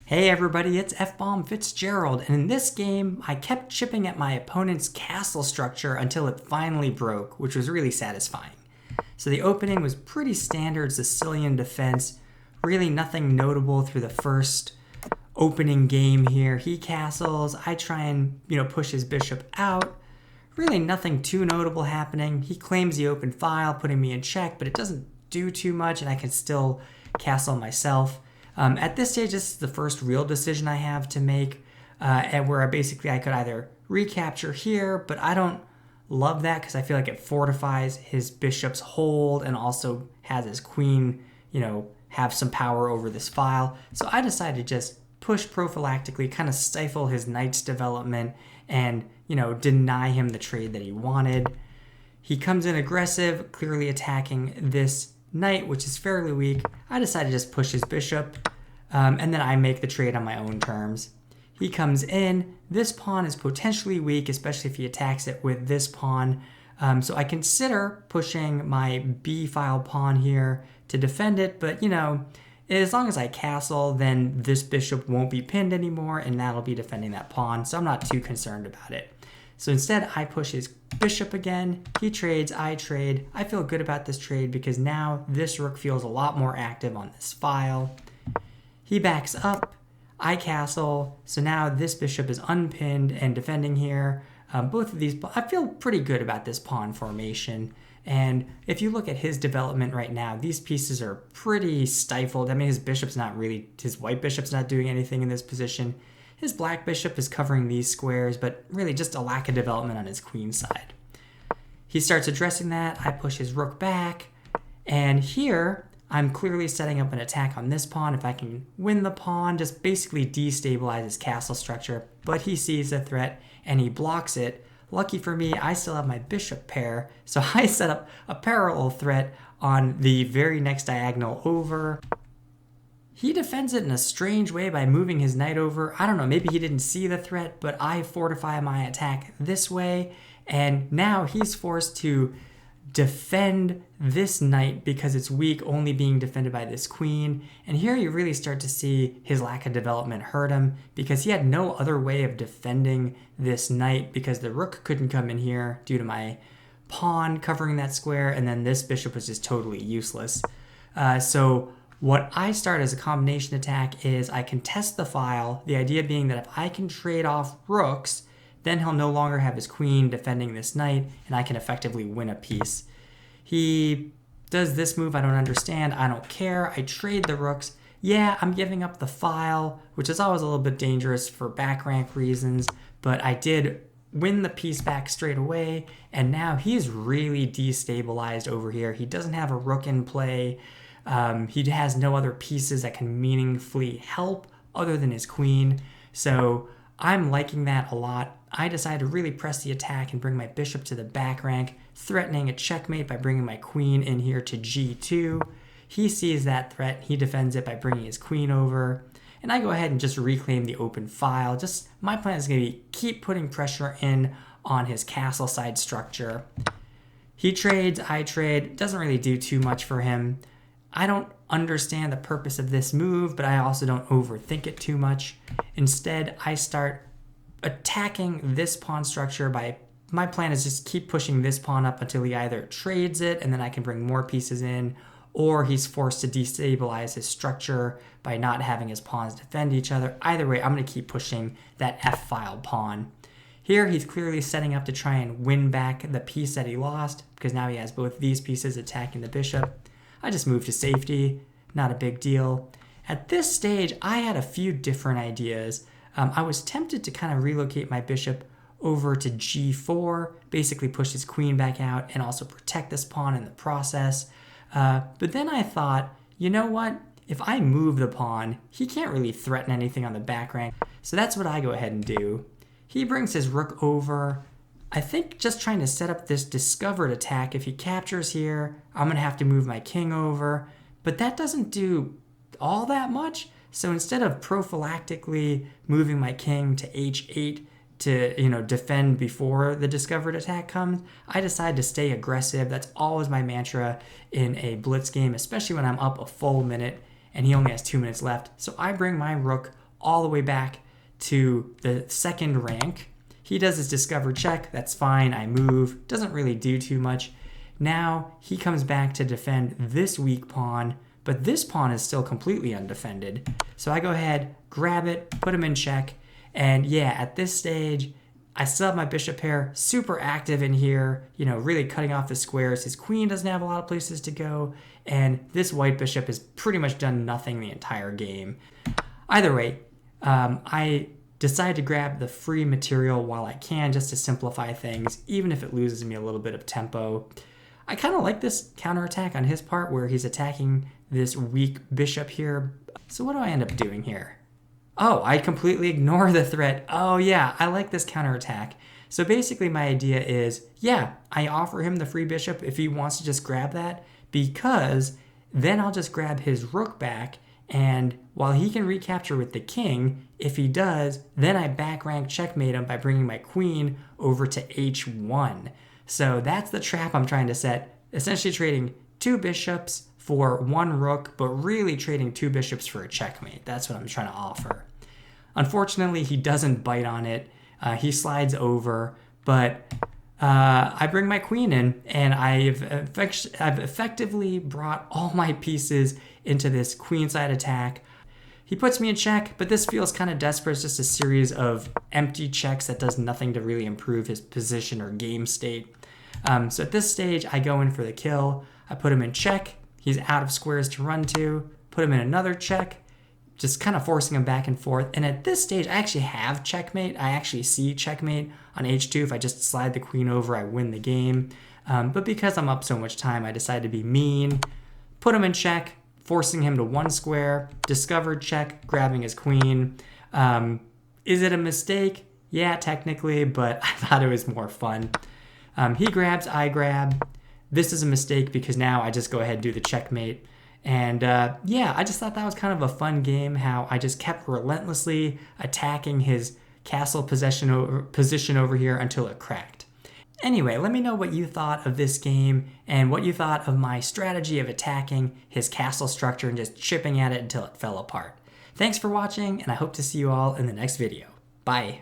Hey everybody, it's F-Bomb Fitzgerald, and in this game, I kept chipping at my opponent's castle structure until it finally broke, which was really satisfying. So the opening was pretty standard Sicilian defense, really nothing notable through the first opening game here. He castles, I try and, push his bishop out. Really nothing too notable happening. He claims the open file, putting me in check, but it doesn't do too much, and I can still castle myself. At this stage, this is the first real decision I have to make, and where I could either recapture here, but I don't love that because I feel like it fortifies his bishop's hold and also has his queen, have some power over this file. So I decided to just push prophylactically, kind of stifle his knight's development and, deny him the trade that he wanted. He comes in aggressive, clearly attacking this knight, which is fairly weak. I decide to just push his bishop, and then I make the trade on my own terms. He comes in. This pawn is potentially weak, especially if he attacks it with this pawn. So I consider pushing my b-file pawn here to defend it, but as long as I castle, then this bishop won't be pinned anymore, and that'll be defending that pawn, so I'm not too concerned about it. So instead, I push his bishop again. He trades, I trade. I feel good about this trade because now this rook feels a lot more active on this file. He backs up, I castle, so now this bishop is unpinned and defending here. Both of these, I feel pretty good about this pawn formation. And if you look at his development right now, these pieces are pretty stifled. I mean, his white bishop's not doing anything in this position. His black bishop is covering these squares, but really just a lack of development on his queen side. He starts addressing that. I push his rook back. And here, I'm clearly setting up an attack on this pawn. If I can win the pawn, just basically destabilize his castle structure. But he sees the threat and he blocks it. Lucky for me, I still have my bishop pair. So I set up a parallel threat on the very next diagonal over. He defends it in a strange way by moving his knight over. I don't know, maybe he didn't see the threat, but I fortify my attack this way. And now he's forced to defend this knight because it's weak, only being defended by this queen. And here you really start to see his lack of development hurt him because he had no other way of defending this knight because the rook couldn't come in here due to my pawn covering that square, and then this bishop was just totally useless. So what I start as a combination attack is I contest the file, the idea being that if I can trade off rooks, then he'll no longer have his queen defending this knight, and I can effectively win a piece. He does this move I don't understand. I don't care. I trade the rooks. Yeah, I'm giving up the file, which is always a little bit dangerous for back rank reasons, but I did win the piece back straight away, and now he's really destabilized over here. He doesn't have a rook in play. He has no other pieces that can meaningfully help other than his queen. So I'm liking that a lot. I decide to really press the attack and bring my bishop to the back rank, threatening a checkmate by bringing my queen in here to g2. He sees that threat. He defends it by bringing his queen over. And I go ahead and just reclaim the open file. My plan is going to be keep putting pressure in on his castle side structure. He trades, I trade. Doesn't really do too much for him. I don't understand the purpose of this move, but I also don't overthink it too much. Instead, I start attacking this pawn structure my plan is just keep pushing this pawn up until he either trades it and then I can bring more pieces in, or he's forced to destabilize his structure by not having his pawns defend each other. Either way, I'm going to keep pushing that f-file pawn. Here, he's clearly setting up to try and win back the piece that he lost because now he has both these pieces attacking the bishop. I just moved to safety, not a big deal. At this stage, I had a few different ideas. I was tempted to kind of relocate my bishop over to g4, basically push his queen back out and also protect this pawn in the process. But then I thought, you know what? If I move the pawn, he can't really threaten anything on the back rank. So that's what I go ahead and do. He brings his rook over. I think just trying to set up this discovered attack. If he captures here, I'm going to have to move my king over. But that doesn't do all that much. So instead of prophylactically moving my king to h8 to defend before the discovered attack comes, I decide to stay aggressive. That's always my mantra in a blitz game, especially when I'm up a full minute and he only has 2 minutes left. So I bring my rook all the way back to the second rank. He does his discover check, that's fine, I move, doesn't really do too much. Now he comes back to defend this weak pawn, but this pawn is still completely undefended. So I go ahead, grab it, put him in check, and yeah, at this stage, I still have my bishop pair super active in here, you know, really cutting off the squares. His queen doesn't have a lot of places to go, and this white bishop has pretty much done nothing the entire game. Either way, I decide to grab the free material while I can just to simplify things, even if it loses me a little bit of tempo. I kind of like this counterattack on his part where he's attacking this weak bishop here. So what do I end up doing here? Oh, I completely ignore the threat. Oh yeah, I like this counterattack. So basically my idea is, yeah, I offer him the free bishop if he wants to just grab that, because then I'll just grab his rook back, and while he can recapture with the king, if he does, then I back rank checkmate him by bringing my queen over to h1. So that's the trap I'm trying to set, essentially trading 2 bishops for 1 rook, but really trading 2 bishops for a checkmate. That's what I'm trying to offer. Unfortunately, he doesn't bite on it. He slides over, but I bring my queen in, and I've effectively brought all my pieces into this queenside attack. He puts me in check, but this feels kind of desperate. It's just a series of empty checks that does nothing to really improve his position or game state. So at this stage, I go in for the kill. I put him in check. He's out of squares to run to. Put him in another check, just kind of forcing him back and forth. And at this stage, I actually have checkmate. I actually see checkmate on h2. If I just slide the queen over, I win the game. But because I'm up so much time, I decide to be mean, put him in check, forcing him to 1 square, discovered check, grabbing his queen. Is it a mistake? Yeah, technically, but I thought it was more fun. He grabs, I grab. This is a mistake because now I just go ahead and do the checkmate. And yeah, I just thought that was kind of a fun game, how I just kept relentlessly attacking his castle position over here until it cracked. Anyway, let me know what you thought of this game and what you thought of my strategy of attacking his castle structure and just chipping at it until it fell apart. Thanks for watching, and I hope to see you all in the next video. Bye.